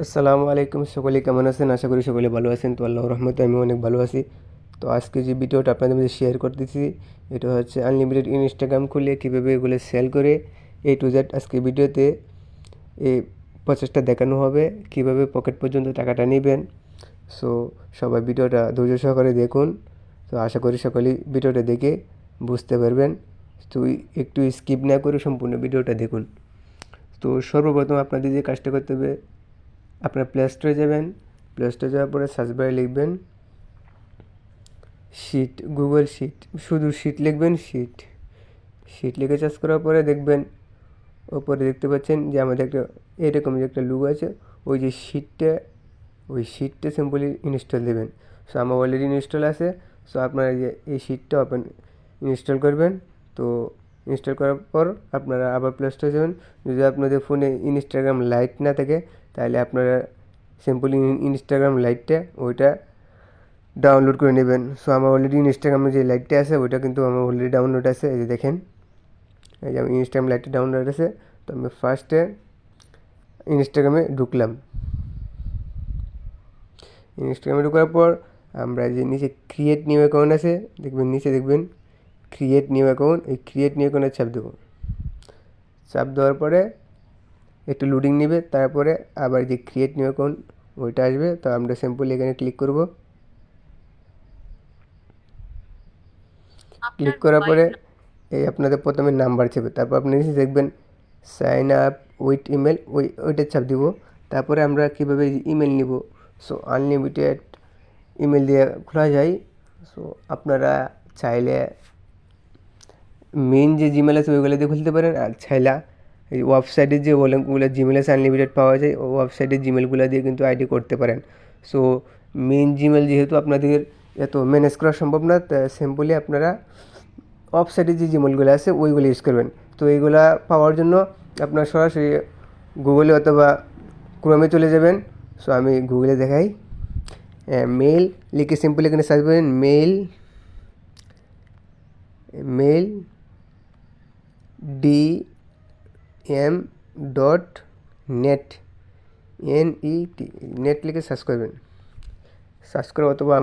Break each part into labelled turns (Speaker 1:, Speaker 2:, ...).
Speaker 1: আসসালামু আলাইকুম, সকলে কেমন আছেন? আশা করি সকলে ভালো আছেন। তো আল্লাহর রহমতে আমি অনেক ভালো আছি। তো আজকে যে ভিডিওটা আপনাদের মধ্যে শেয়ার করতেছি, এটা হচ্ছে আনলিমিটেড ইনস্টাগ্রাম খুলে কীভাবে এগুলো সেল করে A to Z। আজকে ভিডিওতে এই প্রসেসটা দেখানো হবে, কিভাবে পকেট পর্যন্ত টাকাটা নেবেন। সো সবাই ভিডিওটা ধৈর্য সহকারে দেখুন। তো আশা করি সকলেই ভিডিওটা দেখে বুঝতে পারবেন। তো একটু স্কিপ না করে সম্পূর্ণ ভিডিওটা দেখুন। তো সর্বপ্রথম আপনাদের যে কাজটা করতে হবে, আপনার প্লে স্টোরে যাবেন। প্লে স্টোরে যাওয়ার পরে সার্চ বারে লিখবেন শিট, গুগল শিট, শুধু শিট লিখবেন। শিট শিট লিখে সার্চ করার পরে দেখবেন ওপরে দেখতে পাচ্ছেন যে আমাদের একটা এরকম যে একটা লুক আছে, ওই যে শিটটা, ওই শিটটা সিম্পলি ইনস্টল দেবেন। সো আমার অলরেডি ইনস্টল আছে। সো আপনারা যে এই শিটটা ওপেন ইনস্টল করবেন। তো ইনস্টল করার পর আপনারা আবার প্লে স্টোরে যাবেন। যদি আপনাদের ফোনে ইনস্টাগ্রাম লাইট না থাকে, তাহলে আপনারা সিম্পলি ইনস্টাগ্রাম লাইটটা ওইটা ডাউনলোড করে নেবেন। সো আমার অলরেডি ইনস্টাগ্রামে যে লাইটটা আছে ওইটা কিন্তু আমার অলরেডি ডাউনলোড আছে। এই যে দেখেন, এই যে আমি ইনস্টাগ্রাম লাইটটা ডাউনলোড আছে। তো আমি ফার্স্টে ইনস্টাগ্রামে ঢুকলাম। ইনস্টাগ্রামে ঢোকার পর আমরা যে নিচে ক্রিয়েট নিউ অ্যাকাউন্ট আছে, নিচে দেখবেন ক্রিয়েট নিউ অ্যাকাউন্ট। এই ক্রিয়েট নিউ অ্যাকাউন্টে চাপ দেবো। চাপ দেওয়ার পরে একটু লোডিং নেবে, তারপরে আবার যে ক্রিয়েট নিউ অ্যাকাউন্ট ওইটা আসবে। তো আমরা সিম্পলি এখানে ক্লিক করব। ক্লিক করার পরে এই আপনাদের প্রথমে নাম্বার চাইবে, তারপর আপনি নিচে দেখবেন সাইন আপ উইথ ইমেল, ওইটা চাপ দিব। তারপরে আমরা কীভাবে ইমেল নিব, সো আনলিমিটেড ইমেল দিয়ে খোলা যায়। সো আপনারা চাইলে মেন যে জিমেল আছে ওইগুলো দিয়ে খুলতে পারেন, আর চাইলে এই ওয়েবসাইটের যে ওগুলো জিমেল আছে আনলিমিটেড পাওয়া যায়, ও ওয়েবসাইটের জিমেলগুলো দিয়ে কিন্তু আইডি করতে পারেন। সো মেন জিমেল যেহেতু আপনাদের এত ম্যানেজ করা সম্ভব না, তা সিম্পলি আপনারা ওয়েবসাইটে যে জিমেলগুলো আছে ওইগুলো ইউজ করবেন। তো এইগুলা পাওয়ার জন্য আপনার সরাসরি গুগলে অথবা ক্রোমে চলে যাবেন। সো আমি গুগলে দেখাই, মেল লিখে সিম্পলি এখানে সার্চ করবেন male male DM.net, NET, net লিখে সার্চ করবেন। সার্চ করে অথবা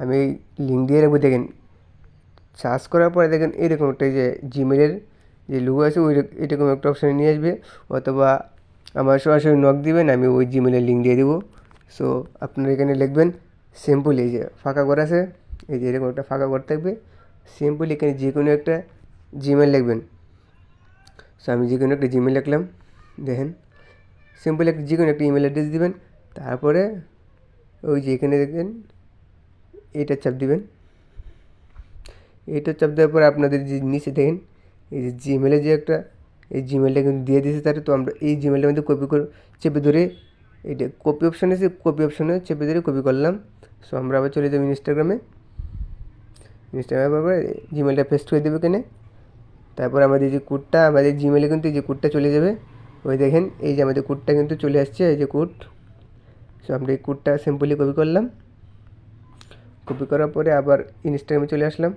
Speaker 1: আমি লিঙ্ক দিয়ে রাখবো। দেখেন সার্চ করার পরে দেখেন এরকম একটা যে জিমেলের যে লোগো আছে ওই এরকম একটা অপশানে নিয়ে আসবে, অথবা আমার সরাসরি নক দিবেন, আমি ওই জিমেলের লিঙ্ক দিয়ে দেবো। সো আপনারা এখানে লিখবেন সিম্পলি, এই যে ফাঁকা ঘর আছে, এই যে এরকম একটা ফাঁকা ঘর থাকবে, সিম্পলি এখানে যে কোনো একটা জিমেল লিখবেন। সো আমি যে কোনো একটা জিমেল লিখলাম। দেখেন সিম্পলি যে কোনো একটা ইমেল অ্যাড্রেস দিবেন। তারপরে ওই যে এখানে দেখবেন এইটা চাপ দিবেন। এইটা চাপ দেওয়ার পরে আপনাদের যে নিচে দেখেন এই যে জিমেলে যে একটা এই জিমেলটা কিন্তু দিয়ে দিয়েছে তার। তো আমরা এই জিমেলটার মধ্যে কপি করে চেপে ধরে এইটা কপি অপশান আছে, কপি অপশানে চেপে ধরে কপি করলাম। সো আমরা আবার চলে যাবো ইনস্টাগ্রামে আবার জিমেলটা পেস্ট করে দেবো এখানে। তারপর আমাদের যে কোডটা, আমাদের জিমেলে কিন্তু এই যে কোডটা চলে যাবে। ওই দেখেন এই যে আমাদের কোডটা কিন্তু চলে আসছে, এই যে কোড। সো আমরা এই কোডটা সিম্পলি কপি করলাম। কপি করার পরে আবার ইনস্টাগ্রামে চলে আসলাম,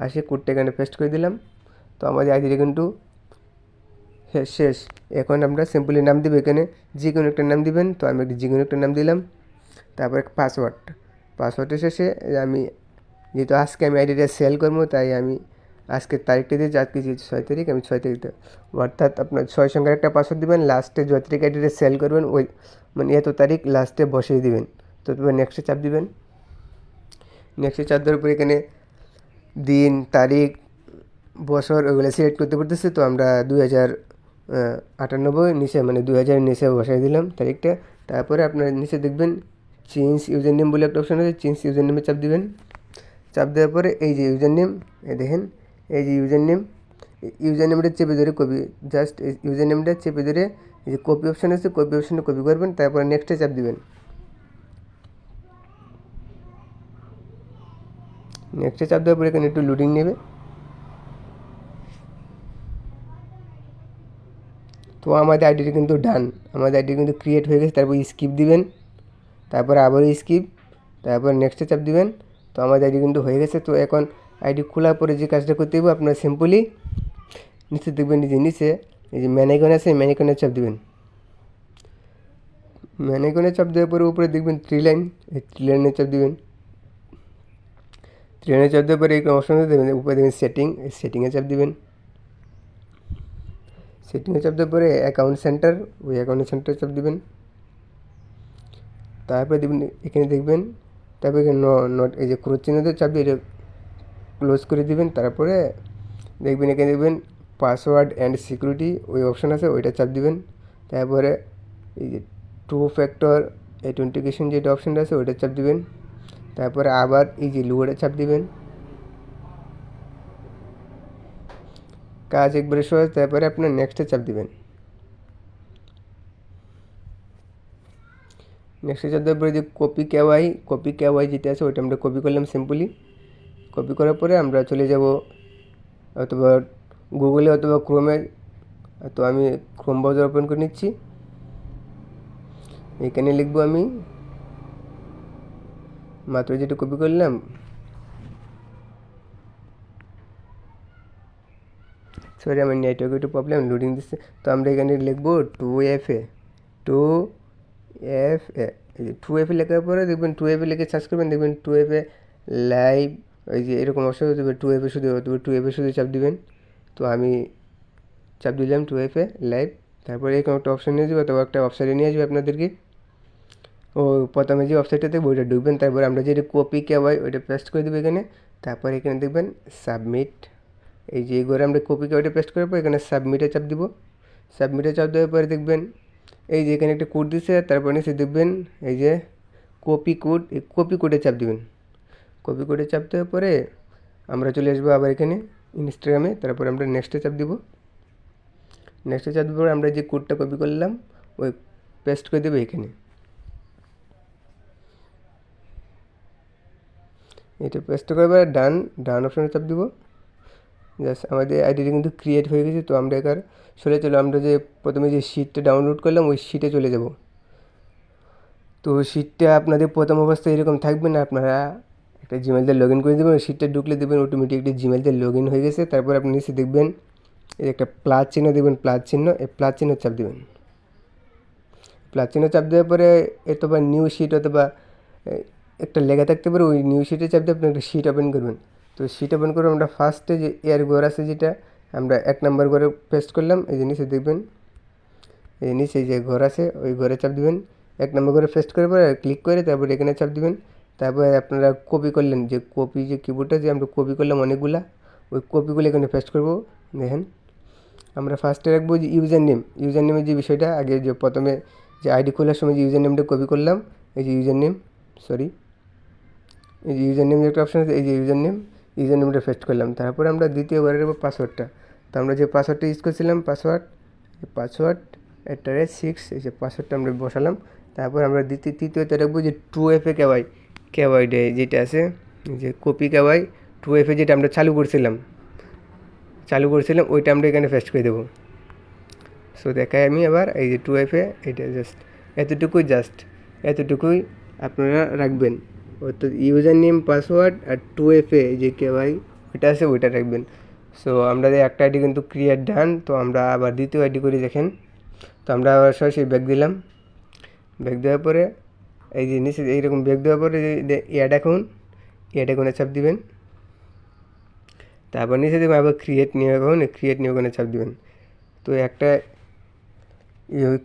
Speaker 1: আসে কোডটা এখানে পেস্ট করে দিলাম। তো আমাদের আইডিটা কিন্তু শেষ। এখন আমরা সিম্পলি নাম দেবো, এখানে যে কোনো একটা নাম দিবেন। তো আমি যে কোনো একটা নাম দিলাম। তারপরে পাসওয়ার্ডের শেষে আমি যেহেতু আজকে আমি আইডিটা সেল করবো, তাই আমি আজকের তারিখটা দিয়েছি। আজকে যেহেতু 6 তারিখ, আমি 6 তারিখটা, অর্থাৎ আপনার 6 সংখ্যার একটা পাসওয়ার্ড দেবেন, লাস্টে যত তারিখ আইডিটা সেল করবেন ওই মানে এত তারিখ লাস্টে বসিয়ে দিবেন। তো তবে নেক্সটে চাপ দিবেন। নেক্সটে চাপ দেওয়ার পরে এখানে দিন, তারিখ, বছর ওগুলো সিলেক্ট করতে পারতেছে। তো আমরা 2098 নিচে মানে 2000 নিচে বসাই দিলাম তারিখটা। তারপরে আপনার নিচে দেখবেন চেঞ্জ ইউজার নেম বলে একটা অপশান আছে, চেঞ্জ ইউজার নেমে চাপ দিবেন। চাপ দেওয়ার পরে এই যে ইউজার নেম, এই দেখেন এই যে ইউজার নেমটা চেপে ধরে কপি, জাস্ট ইউজার নেমটা চেপে ধরে এই যে কপি অপশান আছে, কপি অপশানে কপি করবেন। তারপরে নেক্সটে চাপ দিবেন। নেক্সটে চাপ দেওয়ার পরে এখানে একটু লোডিং নেবে। তো আমাদের আইডিটা কিন্তু ডান, আমাদের আইডি কিন্তু ক্রিয়েট হয়ে গেছে। তারপর স্কিপ দিবেন, তারপরে আবারও স্কিপ, তারপর নেক্সটে চাপ দিবেন। তো আমাদের আইডি কিন্তু হয়ে গেছে। তো এখন আইডি খোলার পরে যে কাজটা করতে হবে, আপনার সিম্পলি নিচে দেখবেন, নিচে এই যে ম্যান আইকন আছে, ম্যান আইকনে চাপ দিবেন। ম্যান আইকনে চাপ দেওয়ার পরে উপরে দেখবেন থ্রি লাইন, এই থ্রি লাইনে চাপ দিবেন। থ্রি লাইনে চাপ দেওয়ার পরে এই অপশন দেবেন, উপরে দেখবেন সেটিং, এই সেটিংয়ে চাপ দিবেন। সেটিংয়ে চাপ দেওয়ার পরে অ্যাকাউন্ট সেন্টার, ওই অ্যাকাউন্ট সেন্টারে চাপ দিবেন। তারপরে দেখবেন এখানে দেখবেন, তারপরে নট এই যে ক্রোশ চিহ্নতে চাপ দিয়ে এটা ক্লোজ করে দিবেন। তারপরে দেখবেন এখানে দেখবেন পাসওয়ার্ড অ্যান্ড সিকিউরিটি ওই অপশান আছে, ওইটা চাপ দিবেন। তারপরে এই যে টু ফ্যাক্টর অথেন্টিকেশন যেটা অপশানটা আছে ওইটা চাপ দিবেন। তারপরে আবার এই যে লোগোটা চাপ দিবেন। কাজ একবারে সহজ। তারপরে আপনার নেক্সটে চাপ দিবেন। নেক্সটে চাপ দেওয়ার পরে যে কপি কেওয়াই যেটা আছে ওইটা আমরা কপি করলাম সিম্পলি। কপি করার পরে আমরা চলে যাব অথবা গুগলে অথবা ক্রোমে, তো আমি ক্রোম ব্রাউজার ওপেন করে নিচ্ছি। এখানে লিখবো আমি মাত্র যেটা কপি করলাম, সরি আমার নেটওয়ার্কে একটু প্রবলেম, লোডিং দিচ্ছে। তো আমরা এখানে লিখবো 2FA, এই যে 2FA লেখার পরে দেখবেন 2FA লিখে সার্চ করবেন, দেখবেন 2FA লাইভ, ওই যে এরকম অপশন দেবে 2FA শুধু, 2FA শুধু চাপ দিবেন। তো আমি চাপ দিলাম 2FA লাইভ। তারপরে এরকম একটা অপশন নিয়ে যাবে, অথবা একটা ওয়েবসাইটে নিয়ে আসবে আপনাদেরকে। ও প্রথমে যে ওয়েবসাইটে দেখবো ওইটা ঢুকবেন। তারপরে আমরা যেটা কপি কেওয়াই ওইটা পেস্ট করে দেবো এখানে। তারপরে এখানে দেখবেন সাবমিট, এই যে ঘরে আমরা কপি কেওয়াইটা পেস্ট করার পর এখানে সাবমিটে চাপ দিব। সাবমিটে চাপ দেওয়ার পরে দেখবেন এই যে এখানে একটা কোড দিচ্ছে, তারপর নিচে দেখবেন এই যে কপি কোড, এই কপি কোডে চাপ দিবেন। কপি কোডে চাপ দেওয়ার পরে আমরা চলে আসবো আবার এখানে ইনস্টাগ্রামে। তারপর আমরা নেক্সটে চাপ দিব। নেক্সটে চাপ দেওয়ার পরে আমরা যে কোডটা কপি করলাম ওই পেস্ট করে দেবো এখানে। এটা পেস্ট করার পরে ডান অপশানে চাপ দিব। জাস্ট আমাদের আইডিটা কিন্তু ক্রিয়েট হয়ে গেছে। তো আমরা এবার চলো আমরা যে প্রথমে যে শিটটা ডাউনলোড করলাম ওই শিটে চলে যাব। তো শিটটা আপনাদের প্রথম অবস্থায় এরকম থাকবে না, আপনারা একটা জিমেল দিয়ে লগ ইন করে দেবেন। শিটটা ঢুকলে দেবেন অটোমেটিকলি জিমেল দিয়ে লগ ইন হয়ে গেছে। তারপর আপনি নিচে দেখবেন এই একটা প্লাস চিহ্ন দেখবেন, প্লাস চিহ্ন, এই প্লাস চিহ্ন চাপ দেবেন। প্লাস চিহ্ন চাপ দেওয়ার পরে অথবা নিউ শিট অথবা একটা লেখা থাকতে পারে, ওই নিউ শিটে চাপ দিয়ে আপনি একটা শিট ওপেন করবেন। তো শিট ওপেন করে আমরা ফার্স্টে যে এয়ার ঘর আছে যেটা আমরা 1 নম্বর ঘরে পেস্ট করলাম, এই যে নিচে দেখবেন এই নিচে যে ঘর আছে ওই ঘরে চাপ দিবেন। 1 নম্বর ঘরে পেস্ট করার পরে ক্লিক করে তারপরে এখানে চাপ দিবেন। তারপরে আপনারা কপি করলেন যে কিবোর্ডটা যে আমরা কপি করলাম অনেকগুলা, ওই কপিগুলো এখানে পেস্ট করবো। দেখেন আমরা ফার্স্টে রাখবো যে ইউজার নেমের যে বিষয়টা, আগে যে প্রথমে যে আইডি খোলার সময় যে ইউজার নেমটা কপি করলাম, এই যে ইউজার নেম, এই যে ইউজার নেম যে একটা অপশান আছে, এই যে ইউজার নেমটা পেস্ট করলাম। তারপরে আমরা দ্বিতীয়বার রাখবো পাসওয়ার্ডটা। তো আমরা যে পাসওয়ার্ডটা ইউজ করছিলাম পাসওয়ার্ড @6, এই যে পাসওয়ার্ডটা আমরা বসালাম। তারপর আমরা তৃতীয়তে রাখবো যে 2FA কেওয়াই যেটা আছে, যে কপি কেওয়াই 2FA যেটা আমরা চালু করছিলাম ওইটা আমরা এখানে পেস্ট করে দেবো। সো দেখাই আমি আবার এই যে 2FA, এটা এতটুকুই আপনারা রাখবেন। অর্থাৎ ইউজার নেম পাসওয়ার্ড আর 2FA যে কেওয়াই ওইটা আছে ওইটা রাখবেন। সো আমাদের একটা আইডি কিন্তু ক্রিয়েট ডান। তো আমরা আবার দ্বিতীয় আইডি করে দেখেন। তো আমরা আবার সরাসরি ব্যাক দিলাম। ব্যাক দেওয়ার পরে এই যে নিচে এইরকম ব্যাক দেওয়ার পরে অ্যাড অ্যাকাউন্টে চাপ দিবেন। তারপর নিচে দেখবেন আবার ক্রিয়েট নিউ অ্যাকাউন্টে চাপ দিবেন। তো একটা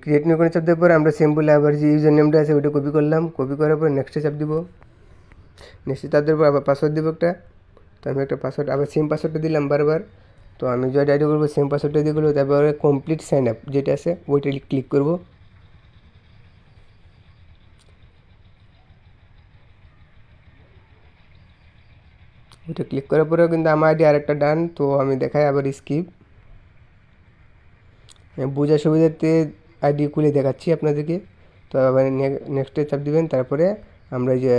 Speaker 1: ক্রিয়েট নিউ অ্যাকাউন্টে চাপ দেওয়ার পরে আমরা সিম্পলি আবার যে ইউজার নেমটা আছে ওইটা কপি করলাম। কপি করার পর নেক্সটে চাপ দিব। নেক্সটে চাপ দেওয়ার পর আবার পাসওয়ার্ড দিব একটা। তো আমি একটা পাসওয়ার্ড আবার সেম পাসওয়ার্ডটা দিলাম বারবার। তো আমি যেটা আইডি করবো সেম পাসওয়ার্ডটা দিয়ে করবো। তারপরে কমপ্লিট সাইন আপ যেটা আছে ওইটা ক্লিক করবো। ওইটা ক্লিক করার পরেও কিন্তু আমার আইডি আরেকটা ডান। তো আমি দেখাই আবার স্কিপ, বোঝার সুবিধার্থে আইডি খুলে দেখাচ্ছি আপনাদেরকে। তো আবার নেক্সটে চাপ দিবেন। তারপরে আমরা যে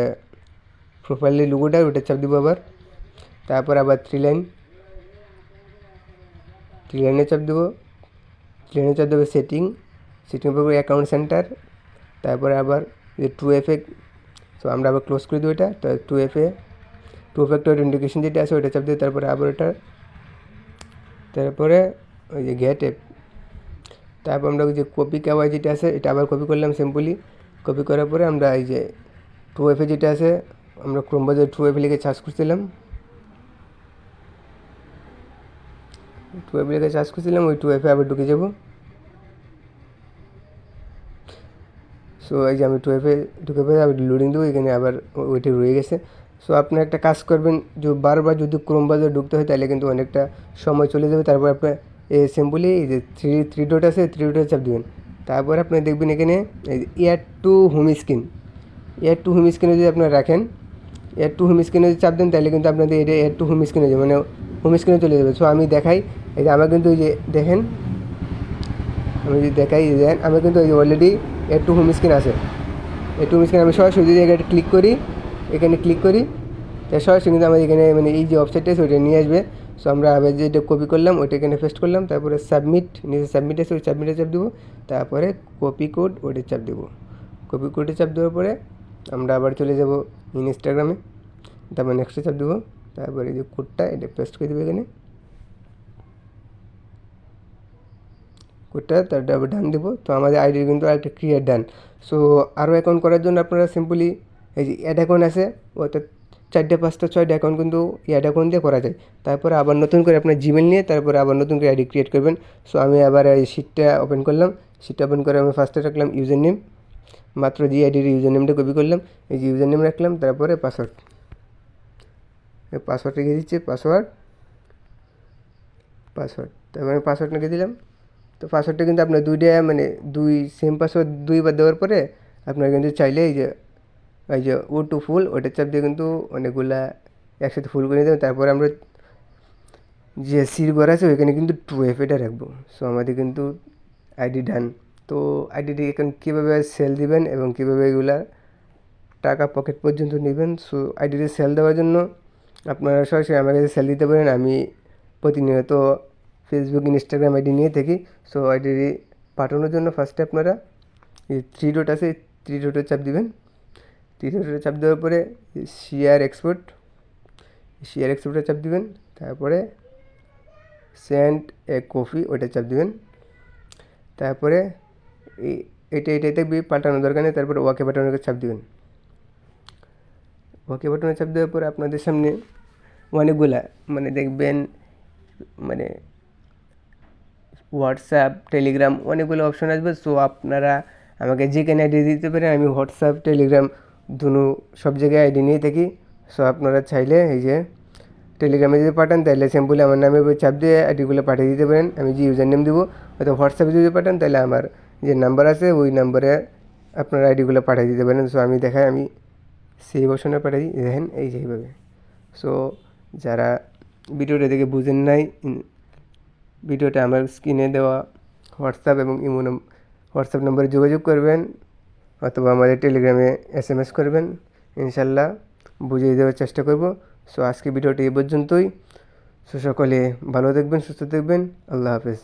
Speaker 1: প্রোফাইলের লোগোটা ওইটা চাপ দিব আবার। তারপর আবার থ্রি লাইনে চাপ দেবো। সেটিং পর অ্যাকাউন্ট সেন্টার, তারপরে আবার যে 2FA। তো আমরা আবার ক্লোজ করে দেবো এটা। তো 2FA টু ফ্যাক্টর অথেন্টিকেশন যেটা আছে ওইটা চাপ দিয়ে তারপরে আবার ওটা, তারপরে ওই যে গেট অ্যাপ, তারপর আমরা ওই যে কপি কেওয়াই যেটা আছে এটা আবার কপি করলাম সিম্পলি। কপি করার পরে আমরা এই যে 2FA যেটা আছে আমরা ক্রোম ব্রাউজারে 2FA লিখে সার্চ করছিলাম, 2FA লিখে সার্চ করছিলাম, ওই 2FA আবার ঢুকে যাব। সো এই যে আমি 2FA ঢুকে পেয়ে আবার লোডিং দেবো, এখানে আবার ওইটা রয়ে গেছে। সো আপনি একটা কাজ করবেন, যে বারবার যদি ক্রোম ব্রাউজারে ঢুকতে হয় তাহলে কিন্তু অনেকটা সময় চলে যাবে। তারপর আপনার সিম্পলি এই যে থ্রি ডট আছে, থ্রি ডটে চাপ দেবেন। তারপর আপনি দেখবেন এখানে এই add to home screen, add to home স্ক্রিনে যদি আপনারা রাখেন, এয়ার টু হোম স্ক্রিনে যদি চাপ দেন তাহলে কিন্তু আপনাদের এটা এয়ার টু হোম স্ক্রিনে যাবে, মানে হোম স্ক্রিনে চলে যাবে। সো আমি দেখাই, এই যে আমার কিন্তু এই যে দেখেন, আমি যদি দেখাই দেখেন আমার কিন্তু এই যে already add to home screen আছে। এয়ার টু হোম স্ক্রিন আমি সরাসরি যদি এটা ক্লিক করি, এখানে ক্লিক করি, তাই সরাসরি কিন্তু আমাদের এখানে মানে এই যে ওয়েবসাইটটা আছে ওইটা নিয়ে আসবে। সো আমরা আবার যেটা কপি করলাম ওইটা এখানে পেস্ট করলাম, তারপরে সাবমিট, নিচে সাবমিট আছে ওই সাবমিটে চাপ দেবো, তারপরে কপি কোড ওইটা চাপ দেবো। কপি কোডে চাপ দেওয়ার পরে আমরা আবার চলে যাব ইনস্টাগ্রামে, তারপর নেক্সটে চাপ দেবো, তারপরে এই যে কোডটা এটা পেস্ট করে দেবো এখানে, কোডটা তারপরে আবার ডান দেবো। তো আমাদের আইডি কিন্তু আরেকটা ক্রিয়েট ডান। সো আরও অ্যাকাউন্ট করার জন্য আপনারা সিম্পলি এই যে অ্যাড অ্যাকাউন্ট আছে, ওটা 4টা 5টা 6টা অ্যাকাউন্ট কিন্তু অ্যাড অ্যাকাউন্ট দিয়ে করা যায়। তারপরে আবার নতুন করে আপনার জিমেল নিয়ে তারপরে আবার নতুন করে আইডি ক্রিয়েট করবেন। সো আমি আবার এই শিটটা ওপেন করলাম, শিটটা ওপেন করে আমি ফার্স্টে রাখলাম ইউজার নেম, মাত্র যে আইডির ইউজার নেমটা কপি করলাম, এই যে ইউজার নেম রাখলাম, তারপরে পাসওয়ার্ড, পাসওয়ার্ড রেখে দিচ্ছি, পাসওয়ার্ড, তারপরে আমি পাসওয়ার্ড লিখে দিলাম। তো পাসওয়ার্ডটা কিন্তু আপনার দুইটা মানে সেম পাসওয়ার্ড দুইবার দেওয়ার পরে আপনার কিন্তু চাইলে এই যে ও টু ফুল ওটার চাপ দিয়ে কিন্তু অনেকগুলা একসাথে ফুল করে দেবেন। তারপরে আমরা যে সির ঘর আছে ওইখানে কিন্তু 2FA রাখবো। সো আমাদের কিন্তু আইডি ডান। তো আইডিটি এখন কীভাবে সেল দিবেন এবং কীভাবে এগুলা টাকা পকেট পর্যন্ত নেবেন। সো আইডিটি সেল দেওয়ার জন্য আপনারা সরাসরি আমার কাছে সেল দিতে পারেন। আমি প্রতিনিয়ত ফেসবুক ইনস্টাগ্রাম আইডি নিয়ে থাকি। সো আইডি পাঠানোর জন্য ফার্স্টে আপনারা এই 3 ডট আছে, 3 ডটে চাপ দিবেন। 3 ডটে চাপ দেওয়ার পরে শেয়ার এক্সপোর্টে চাপ দিবেন, তারপরে সেন্ড এ কপি ওইটা চাপ দিবেন, তারপরে এটাই দেখবি পাল্টানোর দরকার নেই, তারপরে ওকে বাটনে চাপ দিবেন। ওকে বাটনে চাপ দেওয়ার পরে আপনাদের সামনে অনেকগুলা মানে দেখবেন মানে হোয়াটসঅ্যাপ, টেলিগ্রাম অনেকগুলো অপশন আসবে। সো আপনারা আমাকে যেখানে আইডি দিতে পারেন, আমি হোয়াটসঅ্যাপ, টেলিগ্রাম সব জায়গায় আইডি নিয়ে থাকি। সো আপনারা চাইলে এই যে টেলিগ্রামে যদি পাঠান তাহলে সিম্পলি আমার নামে চাপ দিয়ে আইডিগুলো পাঠিয়ে দিতে পারেন, আমি যে ইউজার নেম দেবো। হয়তো হোয়াটসঅ্যাপে যদি পাঠান তাহলে আমার যে নাম্বার আছে ওই নাম্বারে আপনার আইডিগুলো পাঠিয়ে দিতে পারেন। সো আমি দেখাই, আমি সেই অপশনে পাঠিয়ে দিই, দেখেন এই যে এইভাবে। সো যারা ভিডিওটা দেখে বুঝেন নাই, ভিডিওটা আমার স্ক্রিনে দেওয়া হোয়াটসঅ্যাপ এবং হোয়াটসঅ্যাপ নম্বরে যোগাযোগ করবেন, অথবা আমাদের টেলিগ্রামে SMS করবেন, ইনশাল্লাহ বুঝিয়ে দেওয়ার চেষ্টা করব। সো আজকে ভিডিওটি এই পর্যন্তই। সো সকলে ভালো থাকবেন, সুস্থ থাকবেন, আল্লাহ হাফেজ।